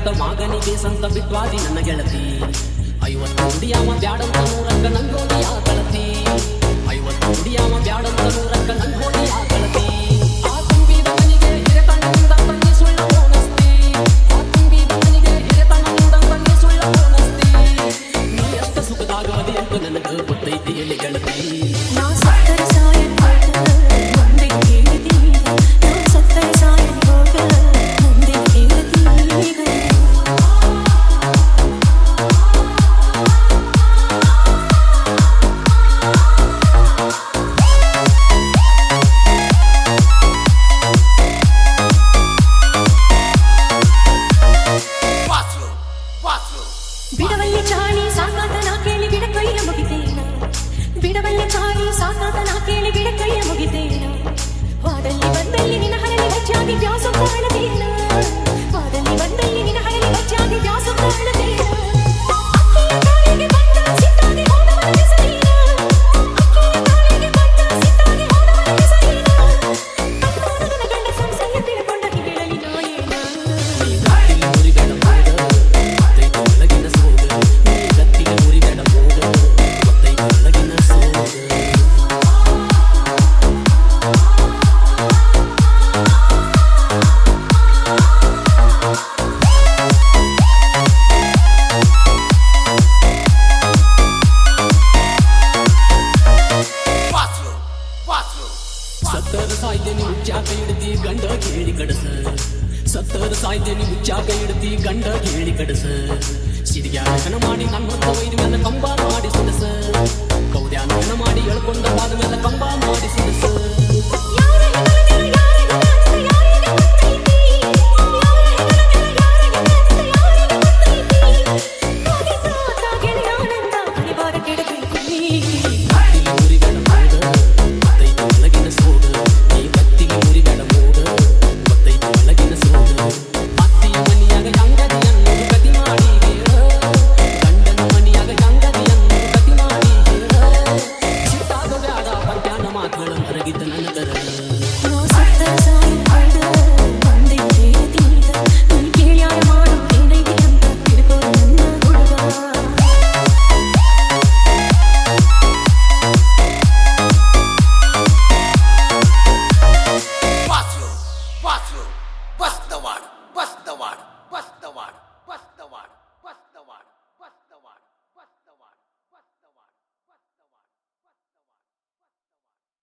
ಅಂತ ಮಗನಿಗೆ ಸಂತ ಬಿಟ್ವಾದಿ ನನ್ನ ಗೆಳತಿ 50 ನುಡಿಯಾಮ ಬ್ಯಾಡಂತ 100ಕ್ಕ ನಂಗೋದಿ ಆ ಕಳತಿ 50 ನುಡಿಯಾಮ ಬ್ಯಾಡಂತ 100ಕ್ಕ ನಂಗೋದಿ ಆ ಕಳತಿ ಆ ತುಂಬಿದ ಮನಿಗೆ ಹಿರೆತನದಿಂದ ತಂಗಿ ಸುಳ್ಳ ಹೋನಸ್ತಿ ಆ ತುಂಬಿದ ಮನಿಗೆ ಹಿರೆತನದಿಂದ ತಂಗಿ ಸುಳ್ಳ ಹೋನಸ್ತಿ ನೀ ಎಷ್ಟು ಸುಖದಾಗದಿ ಅಂತ ನನಗೆ ಗೊತ್ತೈತಿ ಎಲ್ಲಿ ಗೆಳತಿ ನಾ ಸತ್ತರ ಸಾಯನ್ ಮುಂದೆ ಕೇಳಿದಿ ನಾ ಸತ್ತರ ಸಾಯನ್ ಮುಂದೆ ಕೇಳಿದಿ ಬಿಡವಲ್ಲಿ ಚಾಳಿ ಸಾಕಾತ ನಾ ಕೇಳಿ ಗಿಡ ಕೈಯ ಮುಗಿತೇನ ಬಿಡವಲ್ಲಿ ಚಾಳಿ ಸಾಕಾತ ನಾ ಕೇಳಿ ಗಿಡ ಕೈಯ ಮುಗಿತೇನ ವಾದಲ್ಲಿ ಬಂದಲ್ಲಿ ನಿನ್ನ ಹರಳಿ ಹೆಚ್ಚಾಗಿ ವ್ಯಾಸ ಕಾಣದೇನ ವಾದಲ್ಲಿ ಬಂದಲ್ಲಿ ನಿನ್ನ ಹರಳಿ ಹೆಚ್ಚಾಗಿ ವ್ಯಾಸ ಕಾಣದೇನ ಅಕ್ಕಿಯ ಕಾಲಿಗೆ ಬಂದ ಸಿಟ್ಟಾಗಿ ಹೋದವನ ಹೆಸರೇನ ಅಕ್ಕಿಯ ಕಾಲಿಗೆ ಬಂದ ಸಿಟ್ಟಾಗಿ ಹೋದವನ ಹೆಸರೇನ ಅಣ್ಣನ ನನ್ನ ಗಂಡ ಸಂಸಯ್ಯ ತಿಳ್ಕೊಂಡ ಹೇಳಲಿ ನಾ ಏನ ಸತ್ತದ ಸಾಯ್ದೇನಿ ಮುಚ್ಚಾಕ ಇಡ್ತಿ ಗಂಡ ಕೇಳಿ ಕಡಸ ಸತ್ತದ ಸಾಯ್ದೇನಿ ಮುಚ್ಚಾಕ ಇಡ್ತಿ ಗಂಡ ಕೇಳಿ ಕಡಸ ಸಿಡಿಗ್ಯಾನ ಮಾಡಿ ನನ್ನೊತ್ತ ಒಯ್ದ ಮೇಲೆ ಕಂಬ ಮಾಡಿ ಸಿಡಸ ಕೌದ್ಯಾನ ಮಾಡಿ ಎಳ್ಕೊಂಡ ಬಾದ ಮೇಲೆ ಕಂಬ ಮಾಡಿ ಸಿಡಸ What's the one?